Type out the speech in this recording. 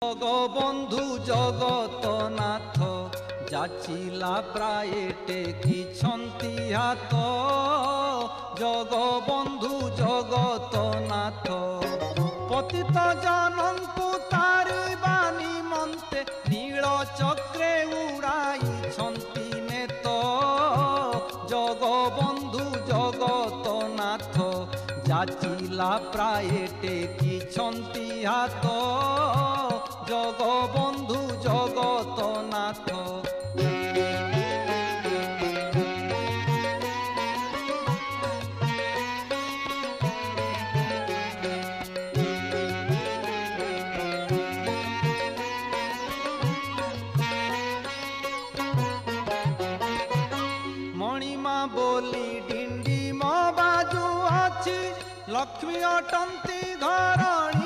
জগবন্ধু জগতনাথ যাচিলা প্রায়ে টেকিছন্তি হাত। জগবন্ধু জগতনাথ পতিত জনଙ୍କୁ তারিবা নিমন্তে নীল চক্রে উড়াইছন্তি নেত। জগবন্ধু জগতনাথ যাচিলা প্রায়ে টেকিছন্তি হাত। জগবন্ধু জগতনাথ মণিমা বলি ডিন্ডিম বাজু ଅଛି। লক্ষ্মী অটন্তি ধরণী